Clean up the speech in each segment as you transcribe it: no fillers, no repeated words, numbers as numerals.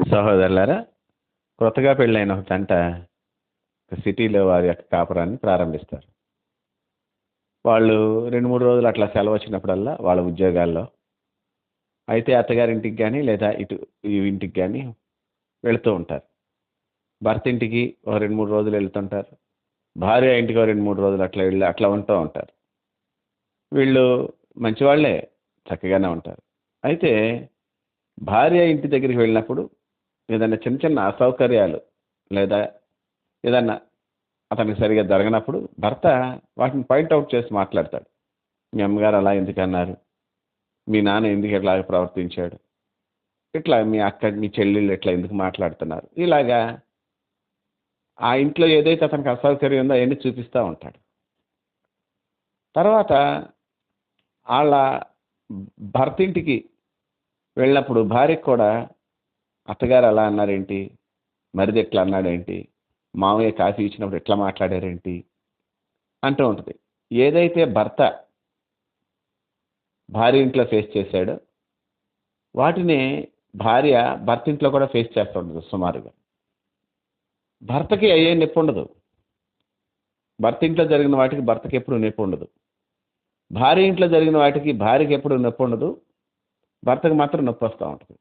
సహోదరులారా, కొత్తగా పెళ్ళైన ఒక జంట సిటీలో వారి యొక్క కాపురాన్ని ప్రారంభిస్తారు. వాళ్ళు 2, 3 రోజులు అట్లా సెలవు వచ్చినప్పుడల్లా వాళ్ళ ఉద్యోగాల్లో అయితే అత్తగారింటికి గానీ, లేదా ఇటు ఈ ఇంటికి గానీ వెళుతూ ఉంటారు. భర్త ఇంటికి ఓ 2, 3 రోజులు వెళ్తుంటారు. భార్య ఇంటికి ఓ 2, 3 రోజులు అట్లా వెళ్ళి అట్లా ఉంటూ ఉంటారు. వీళ్ళు మంచివాళ్ళే, చక్కగానే ఉంటారు. అయితే భార్య ఇంటి దగ్గరికి వెళ్ళినప్పుడు ఏదైనా చిన్న చిన్న అసౌకర్యాలు లేదా ఏదన్నా అతనికి సరిగ్గా జరగనప్పుడు భర్త వాటిని పాయింట్ అవుట్ చేసి మాట్లాడతాడు. మీ అమ్మగారు అలా ఎందుకన్నారు? మీ నాన్న ఎందుకు ఇట్లాగ ప్రవర్తించాడు? ఇట్లా మీ అక్క, మీ చెల్లెళ్ళు ఇట్లా ఎందుకు మాట్లాడుతున్నారు? ఇలాగా ఆ ఇంట్లో ఏదైతే అతనికి అసౌకర్యం ఉందో అవన్నీ చూపిస్తా ఉంటాడు. తర్వాత ఆళ్ళ భర్త ఇంటికి వెళ్ళినప్పుడు భార్యకి కూడా అత్తగారు అలా అన్నారేంటి? మరిది ఇట్లా అన్నాడేంటి? మామయ్య కాఫీ ఇచ్చినప్పుడు ఇట్లా మాట్లాడారేంటి? అంటూ ఉంటది. ఏదైతే భర్త భార్య ఇంట్లో ఫేస్ చేశాడో వాటినే భార్య భర్త ఇంట్లో కూడా ఫేస్ చేస్తూ ఉంటుంది సుమారుగా. భర్తకి అయ్యే నొప్పి ఉండదు. భర్త ఇంట్లో జరిగిన వాటికి భర్తకి ఎప్పుడు నొప్పి ఉండదు. భార్య ఇంట్లో జరిగిన వాటికి భార్యకి ఎప్పుడు నొప్పి ఉండదు. భర్తకు మాత్రం నొప్పి వస్తూ ఉంటుంది.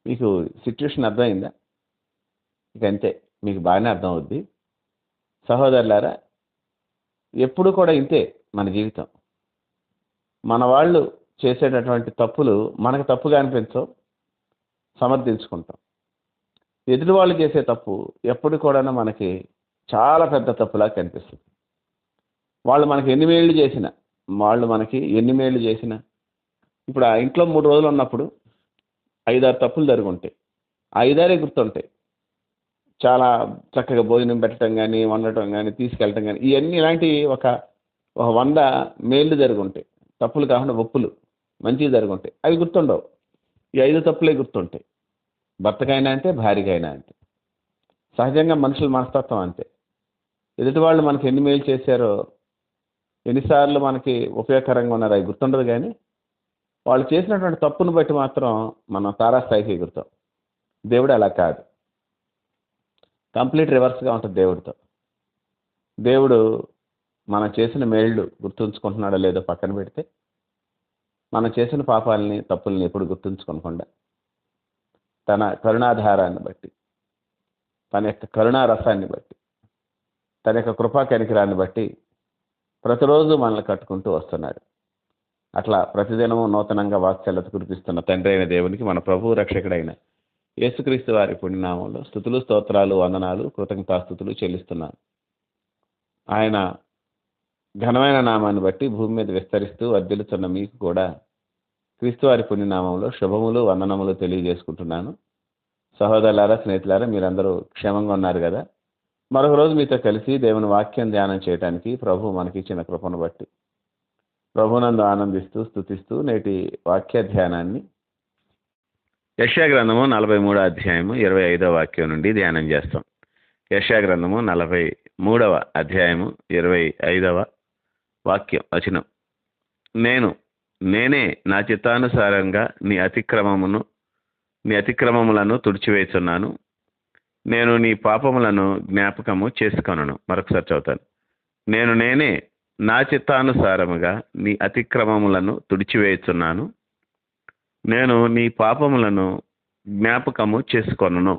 మీకు సిట్యుయేషన్ అర్థమైందా? ఇక అంతే. మీకు బాగానే అర్థం అవుద్ది. సహోదరులారా, ఎప్పుడు కూడా ఇంతే మన జీవితం. మన వాళ్ళు చేసేటటువంటి తప్పులు మనకు తప్పుగా అనిపించవు, సమర్థించుకుంటాం. ఎదుటి వాళ్ళు చేసే తప్పు ఎప్పుడు కూడా మనకి చాలా పెద్ద తప్పులా కనిపిస్తుంది. వాళ్ళు మనకి ఎన్ని మేళ్ళు చేసినా, ఇప్పుడు ఆ ఇంట్లో 3 రోజులు ఉన్నప్పుడు 5, 6 తప్పులు జరుగుంటాయి. ఆ 5, 6 గుర్తుంటాయి. చాలా చక్కగా భోజనం పెట్టడం గానీ, వండటం గానీ, తీసుకెళ్ళటం గానీ, ఇయన్నీ ఇలాంటివి ఒక 100 మేళ్ళు జరుగుంటాయి. తప్పులు కాకుండా ఒప్పులు మంచివి జరుగుంటాయి. అవి గుర్తుండవు. ఈ 5 తప్పులే గుర్తుంటాయి. భర్తకైనా అంతే, భార్యకైనా అంతే. సహజంగా మనుషుల మనస్తత్వం అంతే. ఎదుటి వాళ్ళు మనకి ఎన్ని మేలు చేశారో, ఎన్నిసార్లు మనకి ఉపయోగకరంగా ఉన్నారో అవి గుర్తుండదు కానీ, వాళ్ళు చేసినటువంటి తప్పును బట్టి మాత్రం మనం తారాస్థాయికి ఎగురుతాం. దేవుడు అలా కాదు. కంప్లీట్ రివర్స్‌గా ఉంటుంది దేవుడితో. దేవుడు మనం చేసిన మేళ్ళు గుర్తుంచుకుంటున్నాడో లేదో పక్కన పెడితే, మనం చేసిన పాపాలని, తప్పుల్ని ఎప్పుడు గుర్తుంచుకోకుండా తన కరుణాధారాన్ని బట్టి, తన యొక్క కరుణా రసాన్ని బట్టి, తన యొక్క కృపా కనికరాన్ని బట్టి ప్రతిరోజు మనల్ని కట్టుకుంటూ వస్తున్నాడు. అట్లా ప్రతిదినము నూతనంగా వాత్సల్యత కురిపిస్తున్న తండ్రి అయిన దేవునికి, మన ప్రభువు రక్షకుడైన యేసుక్రీస్తు వారి పుణ్యనామంలో స్తుతులు, స్తోత్రాలు, వందనాలు, కృతజ్ఞతాస్తుతులు చెల్లిస్తున్నాను. ఆయన ఘనమైన నామాన్ని బట్టి భూమి మీద విస్తరిస్తూ వర్ధిల్లుతున్న మీకు కూడా క్రీస్తు వారి పుణ్యనామంలో శుభములు, వందనములు తెలియజేసుకుంటున్నాను. సహోదరులారా, స్నేహితులారా, మీరందరూ క్షేమంగా ఉన్నారు కదా? మరొక రోజు మీతో కలిసి దేవుని వాక్యం ధ్యానం చేయడానికి ప్రభు మనకిచ్చిన కృపను బట్టి ప్రభునందు ఆనందిస్తూ, స్తుతిస్తూ నేటి వాక్య ధ్యానాన్ని యెషయా గ్రంథము 43వ అధ్యాయము 25వ వాక్యం నుండి ధ్యానం చేస్తాం. యెషయా గ్రంథము 43వ అధ్యాయము 25వ వచనం. నేనే నా చిత్తానుసారంగా నీ అతిక్రమములను తుడిచివేస్తున్నాను. నేను నీ పాపములను జ్ఞాపకము చేసుకొనను. మరొకసారి చదువుతాను. నేనే నా చిత్తానుసారముగా నీ అతిక్రమములను తుడిచివేస్తున్నాను. నేను నీ పాపములను జ్ఞాపకము చేసుకొనను.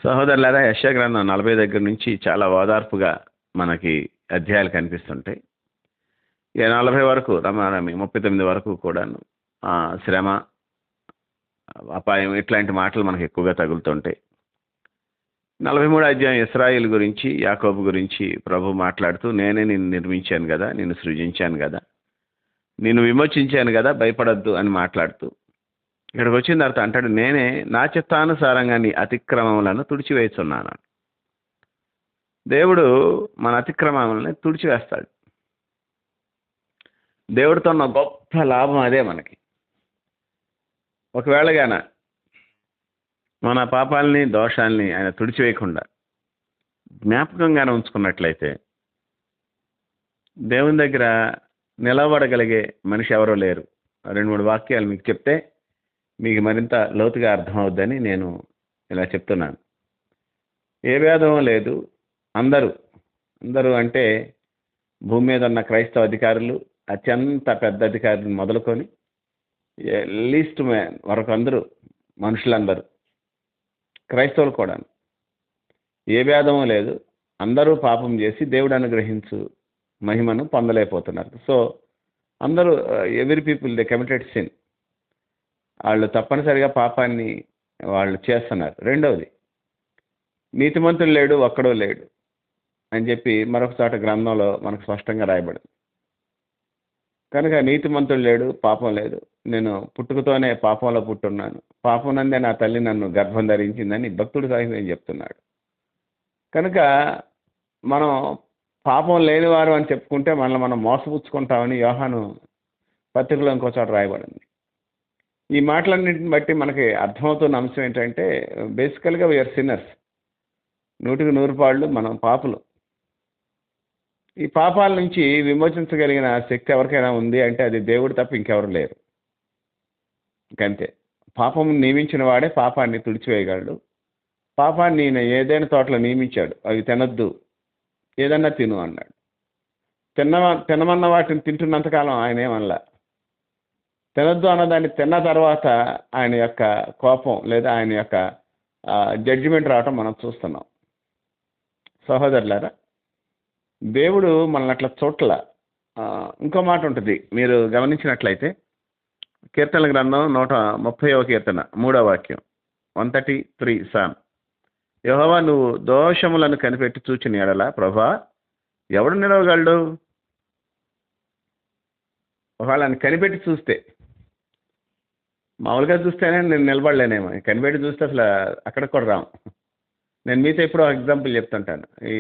సహోదరులారా, యెషయా గ్రంథం 40 దగ్గర నుంచి చాలా ఓదార్పుగా మనకి అధ్యాయాలు కనిపిస్తుంటాయి. 40 వరకు 39 వరకు కూడాను శ్రమ, అపాయం ఇట్లాంటి మాటలు మనకు ఎక్కువగా తగులుతుంటాయి. 43వ అధ్యాయం ఇశ్రాయేలు గురించి, యాకోబు గురించి ప్రభు మాట్లాడుతూ, నేనే నిన్ను నిర్మించాను కదా, నిన్ను సృజించాను కదా, నిన్ను విమోచించాను కదా, భయపడద్దు అని మాట్లాడుతూ ఇక్కడికి వచ్చిన తర్వాత అంటాడు, నేనే నా చిత్తానుసారంగా నీ అతిక్రమములను తుడిచివేస్తున్నాను. దేవుడు మన అతిక్రమములను తుడిచివేస్తాడు. దేవుడితో ఉన్న గొప్ప లాభం అదే మనకి. ఒకవేళగాన మన పాపాలని, దోషాలని ఆయన తుడిచివేయకుండా జ్ఞాపకంగానే ఉంచుకున్నట్లయితే దేవుని దగ్గర నిలబడగలిగే మనిషి ఎవరో లేరు. 2, 3 వాక్యాలు మీకు చెప్తే మీకు మరింత లోతుగా అర్థమవుద్దని నేను ఇలా చెప్తున్నాను. ఏ భేదం లేదు. అందరూ అందరూ అంటే భూమి మీద ఉన్న క్రైస్తవ అధికారులు, అత్యంత పెద్ద అధికారులు మొదలుకొని లీస్ట్ మ్యాన్ వరకు అందరూ, మనుషులందరూ, క్రైస్తవులు కూడా ఏ భేదము లేదు. అందరూ పాపం చేసి దేవుడు అనుగ్రహించు మహిమను పొందలేకపోతున్నారు. సో అందరూ, every people they committed sin. వాళ్ళు తప్పనిసరిగా పాపాన్ని వాళ్ళు చేస్తున్నారు. రెండవది, నీతిమంతుడు లేడు, ఒక్కడో లేడు అని చెప్పి మరొక చోట గ్రంథంలో మనకు స్పష్టంగా రాయబడింది. కనుక నీతిమంతుడు లేడు, పాపం లేదు. నేను పుట్టుకతోనే పాపంలో పుట్టున్నాను, పాపం నందే నా తల్లి నన్ను గర్భం ధరించిందని భక్తుడు సహితం చెప్తున్నాడు. కనుక మనం పాపం లేనివారు అని చెప్పుకుంటే మనల్ని మనం మోసపుచ్చుకుంటామని యోహాను పత్రికలో ఇంకో చోట రాయబడింది. ఈ మాటలన్నింటిని బట్టి మనకి అర్థమవుతున్న అంశం ఏంటంటే, బేసికల్గా వీఆర్ సిన్నర్స్. 100% మనం పాపులు. ఈ పాపాల నుంచి విమోచించగలిగిన శక్తి ఎవరికైనా ఉంది అంటే అది దేవుడు తప్ప ఇంకెవరు లేరు. ఇంకంతే. పాపం నియమించిన వాడే పాపాన్ని తుడిచివేయగలడు. పాపాన్ని ఈయన ఏదైనా తోటలో నియమించాడు. అవి తినొద్దు, ఏదన్నా తిను అన్నాడు. తినమన్న వాటిని తింటున్నంతకాలం ఆయన ఏమనలా. తినొద్దు అన్నదాన్ని తిన్న తర్వాత ఆయన యొక్క కోపం లేదా ఆయన యొక్క జడ్జిమెంట్ రావటం మనం చూస్తున్నాం. సహోదరులారా, దేవుడు మనల్ని అట్లా చోట్ల ఇంకో మాట ఉంటుంది. మీరు గమనించినట్లయితే కీర్తనల గ్రంథం 130వ కీర్తన 3వ వాక్యం, 133 సామ్. యెహోవా నువ్వు దోషములను కనిపెట్టి చూచిన ఎడల ప్రభా ఎవడు నిలవగలడు? వాళ్ళని కనిపెట్టి చూస్తే, మామూలుగా చూస్తేనే నేను నిలబడలేనేమో, కనిపెట్టి చూస్తే అసలు అక్కడికి కూడా రాము. నేను మీతో ఎప్పుడో ఎగ్జాంపుల్ చెప్తుంటాను. ఈ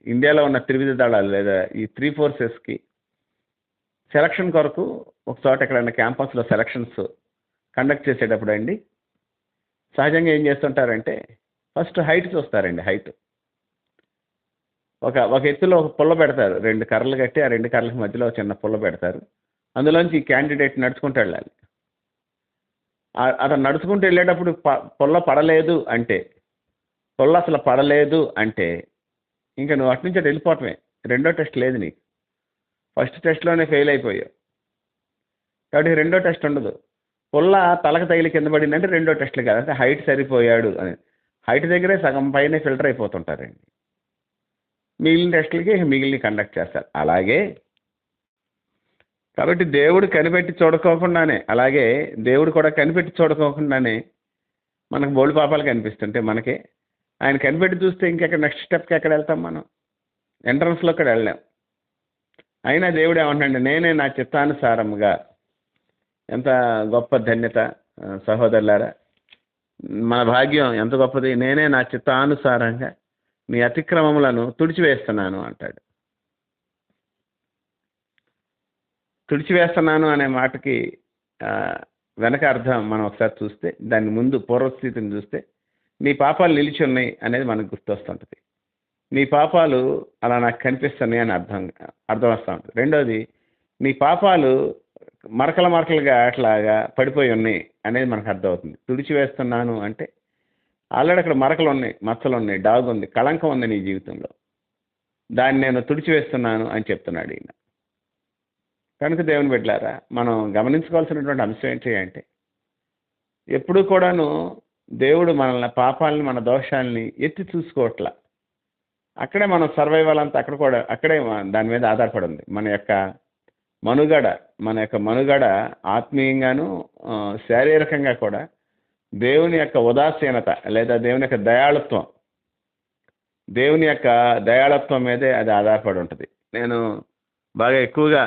ఇండియాలో ఉన్న త్రివిధ దళాలు లేదా ఈ 3 ఫోర్సెస్కి సెలక్షన్ కొరకు ఒక చోట ఎక్కడైనా క్యాంపస్లో సెలక్షన్స్ కండక్ట్ చేసేటప్పుడు అండి, సహజంగా ఏం చేస్తుంటారంటే ఫస్ట్ హైట్ చూస్తారండి. హైట్ ఒక ఎత్తులో ఒక పుల్ల పెడతారు, 2 కర్రలు కట్టి ఆ 2 కర్రలకు మధ్యలో చిన్న పుల్ల పెడతారు. అందులోంచి ఈ క్యాండిడేట్ నడుచుకుంటూ వెళ్ళాలి. అతను నడుచుకుంటూ వెళ్ళేటప్పుడు పుల్ల పడలేదు అంటే, పుల్ల అసలు పడలేదు అంటే ఇంకా నువ్వు అటు నుంచి అటు వెళ్ళిపోవటమే. రెండో టెస్ట్ లేదు నీకు. ఫస్ట్ టెస్ట్లోనే ఫెయిల్ అయిపోయావు కాబట్టి రెండో టెస్ట్ ఉండదు. పుల్ల తలకు తగిలి కింద పడిందంటే రెండో టెస్ట్లు కాదు, అంటే హైట్ సరిపోయాడు అని. హైట్ దగ్గరే సగం పైన ఫిల్టర్ అయిపోతుంటారండి. మిగిలిన టెస్టులకి మిగిలిన కండక్ట్ చేస్తారు. అలాగే కాబట్టి దేవుడు కనిపెట్టి చూడకోకుండానే, అలాగే దేవుడు కూడా కనిపెట్టి చూడకోకుండానే మనకు బోల్డ్ పాపాలు కనిపిస్తుంటే మనకే ఆయన కనిపెట్టి చూస్తే ఇంకెక్కడ నెక్స్ట్ స్టెప్కి ఎక్కడ వెళ్తాం? మనం ఎంట్రన్స్లో కూడా వెళ్ళాం. అయినా దేవుడు ఏమంటాడు? నేనే నా చిత్తానుసారముగా. ఎంత గొప్ప ధన్యత సహోదరులారా, మన భాగ్యం ఎంత గొప్పది. నేనే నా చిత్తానుసారంగా నీ అతిక్రమములను తుడిచివేస్తున్నాను అంటాడు. తుడిచివేస్తున్నాను అనే మాటకి వెనక అర్థం మనం ఒకసారి చూస్తే, దాని ముందు పూర్వస్థితిని చూస్తే, నీ పాపాలు నిలిచి ఉన్నాయి అనేది మనకు గుర్తొస్తుంటుంది. నీ పాపాలు అలా నాకు కనిపిస్తున్నాయి అని అర్థం వస్తూ ఉంటుంది. రెండోది, నీ పాపాలు మరకలుగా అట్లాగా పడిపోయి ఉన్నాయి అనేది మనకు అర్థమవుతుంది. తుడిచివేస్తున్నాను అంటే ఆల్రెడీ అక్కడ మరకలు ఉన్నాయి, మచ్చలు ఉన్నాయి, డాగ్ ఉంది, కళంకం ఉంది నీ జీవితంలో, దాన్ని నేను తుడిచివేస్తున్నాను అని చెప్తున్నాడు ఈయన. కనుక దేవుని బిడ్డలారా, మనం గమనించుకోవాల్సినటువంటి అంశం ఏంటి అంటే, ఎప్పుడూ కూడాను దేవుడు మనల్ని పాపాలని, మన దోషాలని ఎత్తి చూసుకోవట్లా. అక్కడే మనం సర్వైవల్ అంతా అక్కడే దాని మీద ఆధారపడి ఉంది. మన యొక్క మనుగడ ఆత్మీయంగాను శారీరకంగా కూడా దేవుని యొక్క ఉదాసీనత లేదా దేవుని యొక్క దయాళత్వం మీదే అది ఆధారపడి ఉంటుంది. నేను బాగా ఎక్కువగా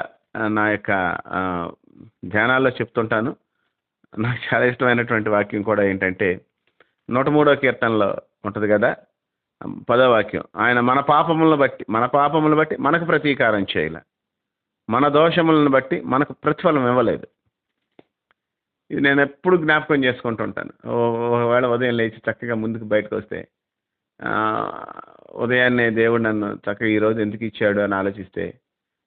నా యొక్క ధ్యానాల్లో చెప్తుంటాను. నాకు చాలా ఇష్టమైనటువంటి వాక్యం కూడా ఏంటంటే 103వ కీర్తనలో ఉంటుంది కదా, 10వ వాక్యం. ఆయన మన పాపములను బట్టి మనకు ప్రతీకారం చేయాలి, మన దోషములను బట్టి మనకు ప్రతిఫలం ఇవ్వలేదు. ఇది నేను ఎప్పుడు జ్ఞాపకం చేసుకుంటుంటాను. ఒకవేళ ఉదయం లేచి చక్కగా ముందుకు బయటకు వస్తే, ఉదయాన్నే దేవుడు నన్ను చక్కగా ఈరోజు ఎందుకు ఇచ్చాడు అని ఆలోచిస్తే,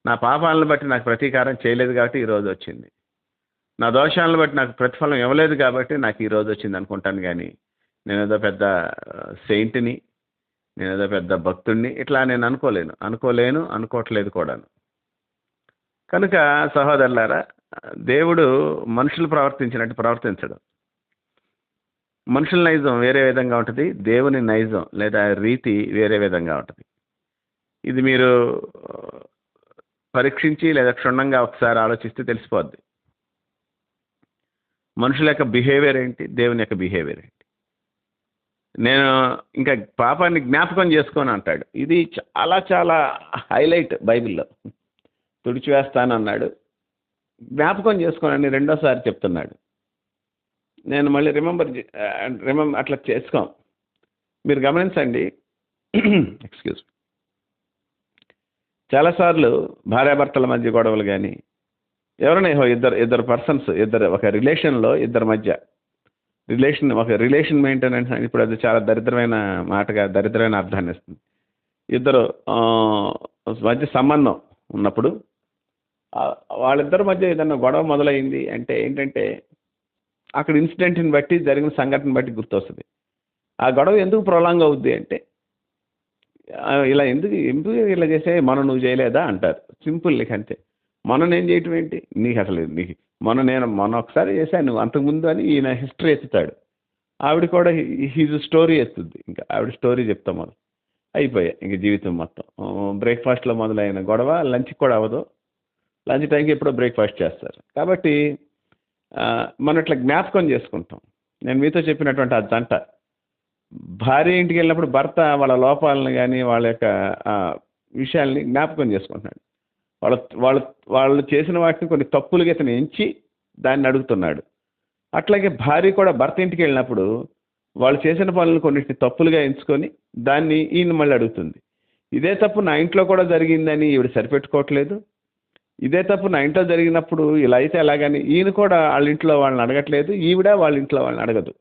నా పాపాలను బట్టి నాకు ప్రతీకారం చేయలేదు కాబట్టి ఈరోజు వచ్చింది. నా దోషాలను బట్టి నాకు ప్రతిఫలం ఇవ్వలేదు కాబట్టి నాకు ఈ రోజు వచ్చింది అనుకుంటాను కానీ నేనేదో పెద్ద సెయింట్ని, నేనేదో పెద్ద భక్తుడిని ఇట్లా నేను అనుకోలేను, అనుకోవట్లేదు కూడాను. కనుక సహోదరులారా, దేవుడు మనుషులు ప్రవర్తించినట్టు ప్రవర్తించడు. మనుషుల నైజం వేరే విధంగా ఉంటుంది, దేవుని నైజం లేదా రీతి వేరే విధంగా ఉంటుంది. ఇది మీరు పరీక్షించి లేదా క్షుణ్ణంగా ఒకసారి ఆలోచిస్తే తెలిసిపోద్ది. మనుషుల యొక్క బిహేవియర్ ఏంటి, దేవుని యొక్క బిహేవియర్ ఏంటి. నేను ఇంకా పాపాన్ని జ్ఞాపకం చేసుకొని అంటాడు. ఇది చాలా చాలా హైలైట్ బైబిల్లో. తుడిచివేస్తాను అన్నాడు, జ్ఞాపకం చేసుకోనని రెండోసారి చెప్తున్నాడు. నేను మళ్ళీ రిమెంబర్ అట్లా చేసుకోం. మీరు గమనించండి. ఎక్స్క్యూజ్. చాలాసార్లు భార్యాభర్తల మధ్య గొడవలు కానీ ఎవరైనా ఇద్దరు పర్సన్స్ ఒక రిలేషన్లో ఇద్దరి మధ్య ఒక రిలేషన్ మెయింటెనెన్స్ అని ఇప్పుడు అది చాలా దరిద్రమైన మాటగా దరిద్రమైన అర్థాన్ని ఇస్తుంది. ఇద్దరు మధ్య సంబంధం ఉన్నప్పుడు వాళ్ళిద్దరి మధ్య ఏదన్నా గొడవ మొదలైంది అంటే ఏంటంటే అక్కడ ఇన్సిడెంట్ని బట్టి జరిగిన సంఘటన బట్టి గుర్తొస్తుంది. ఆ గొడవ ఎందుకు ప్రొలాంగ్ అవుద్ది అంటే ఇలా ఎందుకు ఇలా చేసే నువ్వు చేయలేదా అంటారు. సింపుల్ నీకు అంతే. నేను చేయటం ఏంటి నీకు అసలు నీకు మొన్న ఒకసారి చేశాను నువ్వు అంతకుముందు అని ఈయన హిస్టరీ ఎత్తుతాడు. ఆవిడ కూడా హీజ్ స్టోరీ ఎత్తుద్ది. ఇంకా ఆవిడ స్టోరీ చెప్తాం మొదలు అయిపోయాయి. ఇంక జీవితం మొత్తం బ్రేక్ఫాస్ట్లో మొదలైన గొడవ లంచ్కి కూడా అవ్వదు. లంచ్ టైంకి ఎప్పుడో బ్రేక్ఫాస్ట్ చేస్తారు. కాబట్టి మనం ఇట్లా జ్ఞాపకం చేసుకుంటాం. నేను మీతో చెప్పినటువంటి ఆ జంట భార్య ఇంటికి వెళ్ళినప్పుడు భర్త వాళ్ళ లోపాలను కానీ వాళ్ళ యొక్క విషయాల్ని జ్ఞాపకం చేసుకుంటున్నాడు. వాళ్ళు చేసిన వాటిని కొన్ని తప్పులుగా ఇతను ఎంచి దాన్ని అడుగుతున్నాడు. అట్లాగే భార్య కూడా భర్త ఇంటికి వెళ్ళినప్పుడు వాళ్ళు చేసిన పనులను కొన్నిటిని తప్పులుగా ఎంచుకొని దాన్ని ఈయన మళ్ళీ అడుగుతుంది. ఇదే తప్పు నా ఇంట్లో కూడా జరిగిందని ఈవిడ సరిపెట్టుకోవట్లేదు. ఇదే తప్పు నా ఇంట్లో జరిగినప్పుడు ఇలా అయితే ఎలాగని ఈయన కూడా వాళ్ళ ఇంట్లో వాళ్ళని అడగట్లేదు, ఈవిడ వాళ్ళ ఇంట్లో వాళ్ళని అడగదు.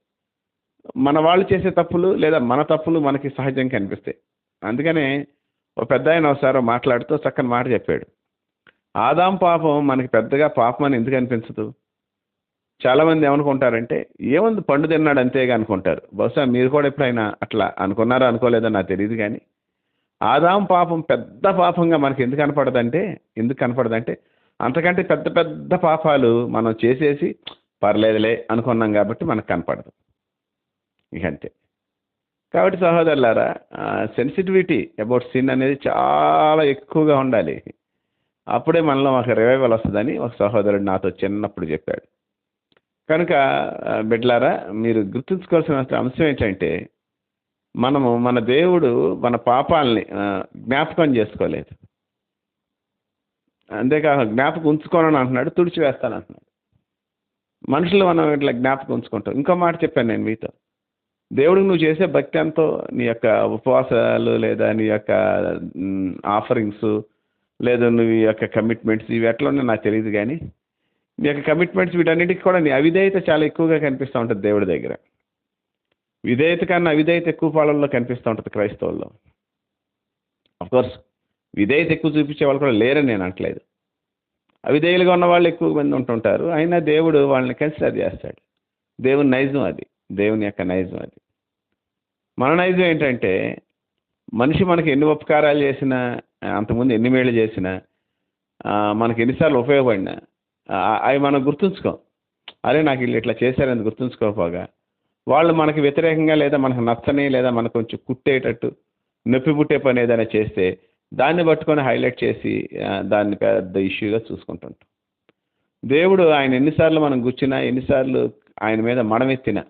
మన వాళ్ళు చేసే తప్పులు లేదా మన తప్పులు మనకి సహజంగా కనిపిస్తాయి. అందుకనే ఒక పెద్ద ఆయన ఒకసారి మాట్లాడుతూ చక్కని మాట చెప్పాడు. ఆదాం పాపం మనకి పెద్దగా పాపం అని ఎందుకు అనిపించదు? చాలామంది ఏమనుకుంటారంటే ఏముంది పండు తిన్నాడు అంతేగా అనుకుంటారు. బహుశా మీరు కూడా ఎప్పుడైనా అట్లా అనుకున్నారో అనుకోలేదో నాకు తెలియదు. కానీ ఆదాం పాపం పెద్ద పాపంగా మనకి ఎందుకు కనపడదంటే అంతకంటే పెద్ద పెద్ద పాపాలు మనం చేసేసి పర్లేదులే అనుకున్నాం కాబట్టి మనకు కనపడదు. ఇక అంతే. కాబట్టి సహోదరులారా, సెన్సిటివిటీ అబౌట్ సిన్ అనేది చాలా ఎక్కువగా ఉండాలి. అప్పుడే మనలో ఒక రివైవల్ వస్తుందని ఒక సహోదరుడు నాతో చిన్నప్పుడు చెప్పాడు. కనుక బిడ్డలారా, మీరు గుర్తుంచుకోవాల్సిన అంశం ఏంటంటే మన దేవుడు మన పాపాలని జ్ఞాపకం చేసుకోలేదు. అంతేకాక జ్ఞాపకం ఉంచుకోనని అంటున్నాడు, తుడిచివేస్తాను అంటున్నాడు. మనుషులు మనం ఇట్లా జ్ఞాపకం ఉంచుకుంటాం. ఇంకో మాట చెప్పాను నేను మీతో. దేవుడికి నువ్వు చేసే భక్తి ఎంతో, నీ యొక్క ఉపవాసాలు లేదా నీ యొక్క ఆఫరింగ్స్ లేదా నువ్వు ఈ యొక్క కమిట్మెంట్స్ ఇవి ఎట్లా ఉన్నాయో నాకు తెలియదు. కానీ నీ యొక్క కమిట్మెంట్స్ వీటన్నిటికీ కూడా నీ అవిధేయత చాలా ఎక్కువగా కనిపిస్తూ ఉంటుంది దేవుడి దగ్గర. విధేయత కన్నా అవిధేయత ఎక్కువ పాలనలో కనిపిస్తూ ఉంటుంది క్రైస్తవుల్లో. అఫ్కోర్స్ విధేయత ఎక్కువ చూపించే వాళ్ళు కూడా లేరని నేను అనట్లేదు. అవిధేయులుగా ఉన్న వాళ్ళు ఎక్కువ మంది ఉంటుంటారు. అయినా దేవుడు వాళ్ళని కన్సిడర్ చేస్తాడు. దేవుని నైజం అది, దేవుని యొక్క నైజం అది. మన నైజం ఏంటంటే మనిషి మనకి ఎన్ని ఉపకారాలు చేసినా, అంతకుముందు ఎన్ని మేళ్ళు చేసినా, మనకి ఎన్నిసార్లు ఉపయోగపడినా అవి మనం గుర్తుంచుకోం. అరే నాకు వీళ్ళు ఇట్లా చేశారని గుర్తుంచుకోకపోగా వాళ్ళు మనకి వ్యతిరేకంగా లేదా మనకు నచ్చని లేదా మనకు కొంచెం కుట్టేటట్టు నొప్పి పుట్టే పని ఏదైనా చేస్తే దాన్ని పట్టుకొని హైలైట్ చేసి దాన్ని పెద్ద ఇష్యూగా చూసుకుంటుంటాం. దేవుడు ఆయన ఎన్నిసార్లు మనం గుచ్చినా, ఎన్నిసార్లు ఆయన మీద మడమెత్తినా,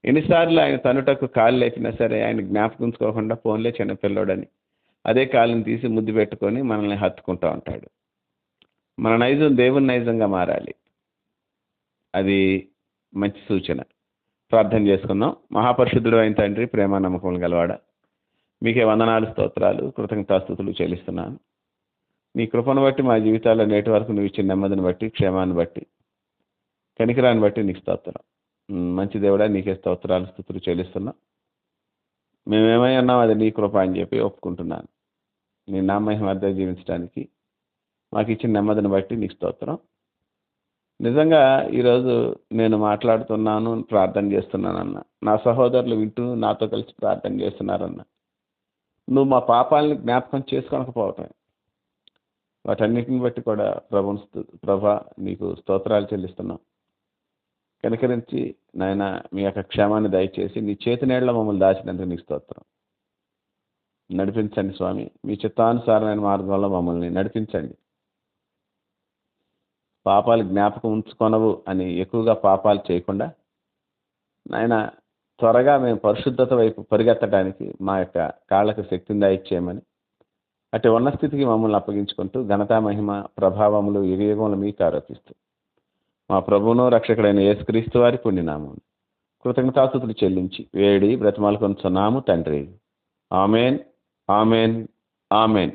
ఎన్నిసార్లు ఆయన తనుటకు కాలు లేపినా సరే ఆయన జ్ఞాపకించుకోకుండా ఫోన్లే చిన్నపిల్లోడని అదే కాలుని తీసి ముద్దు పెట్టుకొని మనల్ని హత్తుకుంటూ ఉంటాడు. మన నైజం దేవుని నైజంగా మారాలి. అది మంచి సూచన. ప్రార్థన చేసుకుందాం. మహాపరిశుద్ధుడు అయిన తండ్రి, ప్రేమ నమ్మకములు గలవాడ, మీకే వందనాలు, స్తోత్రాలు, కృతజ్ఞతాస్తుతులు చెల్లిస్తున్నాను. నీ కృపను బట్టి మా జీవితాల్లో నేటి వరకు నువ్వు ఇచ్చిన నెమ్మదిని బట్టి, క్షేమాన్ని బట్టి, కనికరాన్ని బట్టి నీకు స్తోత్రం. మంచి దేవుడా, నీకే స్తోత్రాలు, స్తుతులు చెల్లిస్తున్నాం. మేమేమై అన్నాం అది నీ కృప అని చెప్పి ఒప్పుకుంటున్నాను. నీ నామహిమ మధ్య జీవించడానికి మాకు ఇచ్చిన నెమ్మదిని బట్టి నీకు స్తోత్రం. నిజంగా ఈరోజు నేను మాట్లాడుతున్నాను, ప్రార్థన చేస్తున్నానన్న. నా సహోదరులు వింటూ నాతో కలిసి ప్రార్థన చేస్తున్నారన్న. నువ్వు మా పాపాలని జ్ఞాపకం చేసుకోనకపోవటమే. వాటన్నిటిని బట్టి కూడా ప్రభా నీకు స్తోత్రాలు చెల్లిస్తున్నాం. కనికరించి నాయన మీ యొక్క క్షేమాన్ని దయచేసి నీ చేతి నీడలో మమ్మల్ని దాచినందుకు నీకు స్తోత్రం. నడిపించండి స్వామి, మీ చిత్తానుసారమైన మార్గంలో మమ్మల్ని నడిపించండి. పాపాలు జ్ఞాపకం ఉంచుకొనవు అని ఎక్కువగా పాపాలు చేయకుండా నాయన త్వరగా మేము పరిశుద్ధత వైపు పరిగెత్తడానికి మా యొక్క కాళ్ళకు శక్తిని దయచేయమని అటు ఉన్న స్థితికి మమ్మల్ని అప్పగించుకుంటూ ఘనతా మహిమ ప్రభావములు యుగయుగములు మీకు ఆరోపిస్తూ మా ప్రభువును రక్షకుడైన యేసుక్రీస్తు వారి పుణ్యనామం కృతజ్ఞతాస్తుతులు చెల్లించి వేడి బ్రతిమాలు కొంచున్నాము తండ్రి. Amen, amen, amen.